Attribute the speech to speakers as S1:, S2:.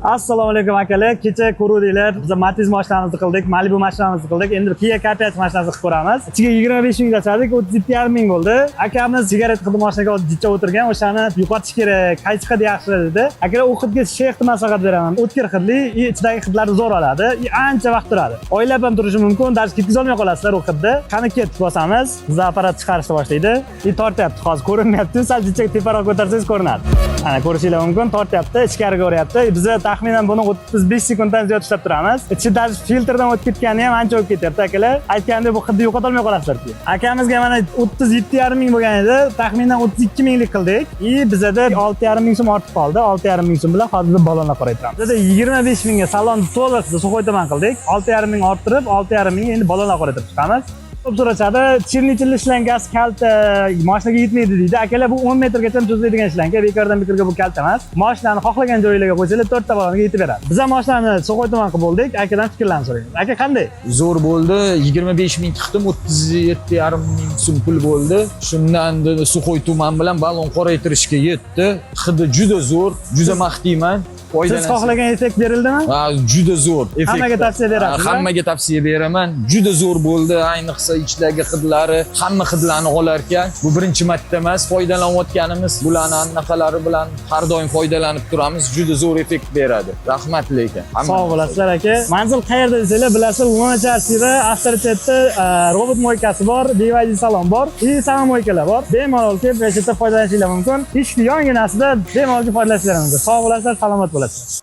S1: Assalomu alaykum akalar. Kecha ko'rdinglar, biz Matiz mashinamizni qildik, Malibu mashinamizni qildik. Endi Kia Cartiage mashinasini qilib ko'ramiz. Ichiga 25 ming tashladik, 37,5 ming bo'ldi. Akamiz sigaret hidi mashinaga jicha o'tirgan, o'shani yo'qotish kerak, qaysi hid yaxshi dedi. Akalar u hidga shayxni maslahat beraman. O'tkir hidli, ichidagi hidlarni zo'r oladi, ancha vaqt turadi. Oylab ham turishi mumkin, darz ketkizolmay qolasizlar u hidni. Qani ketib bosamiz, biz apparat chiqarishni boshlaydi. Tortyapti, hozir ko'rinmayapti, sal jichaga teparoq ko'tarsangiz ko'rinadi. Ana ko'rishinglar mumkin, tortyapti, ichkariga o'ryapti. Biz taxminan buni 35 sekunddan ziyod ishlab turamiz. Ichidan filtrdan o'tib ketgani ham ancha o'tib ketyapti akalar. Aytgandek bu hidni yo'qotolmay qolasizlar-ku. Akamizga mana 37,5 ming bo'lgan edi, taxminan 32 minglik qildik. Bizada 6,5 ming so'm ortib qoldi. 6,5 ming so'm bilan hozir balonlar qoraytiramiz. Bizada 25 mingga salonni to'liq suxoy toman qildik. 6,5 ming orttirib, 6,5 ming endi balonlar qoraytirib chiqamiz. Ko'p so'rashadi, chirnichli ishlangan kalta mashinaga yetmaydi deydi. Akalar bu 10 metrgacha cho'ziladigan ishlangan, bekordan bekorga bu kalta emas. Mashinani xohlagan joylarga qo'ysalar 4 ta balonga yetib beradi. Biz ham mashinani suxoy toman qilib bo'ldik, akadan fikrlarini so'raymiz. Aka qanday?
S2: Zo'r bo'ldi. 25 ming chiqdim, 37,5 ming so'm pul bo'ldi. Shundan suxoy tuman bilan balon qoraytirishga yetdi. Hidi juda zo'r, juda maqtiyman.
S1: Siz xohlagan effekt berildimi?
S2: Ha, juda zo'r effekt.
S1: Hammaga tavsiya berasiz.
S2: Hammaga tavsiya beraman. Juda zo'r bo'ldi. Ayniqsa ichidagi hidlari, hamma hidlarni olar ekan. Bu birinchi marta emas, foydalanayotganimiz. Bularni anaqalari bilan har doim foydalanib turamiz. Juda zo'r effekt beradi. Rahmat lekin.
S1: Sog' bo'lasizlar aka. Manzil qayerda desanglar bilasiz, Lunacharsida, Avtoritetda robot moykasi bor, BYD salon bor, sama moykalar bor. Bemalol kelib va yerda foydalanishingiz mumkin. Ishni yonginasida bemalol foydalanishingiz mumkin. Sog' bo'lasizlar, salomat bo'lasiz.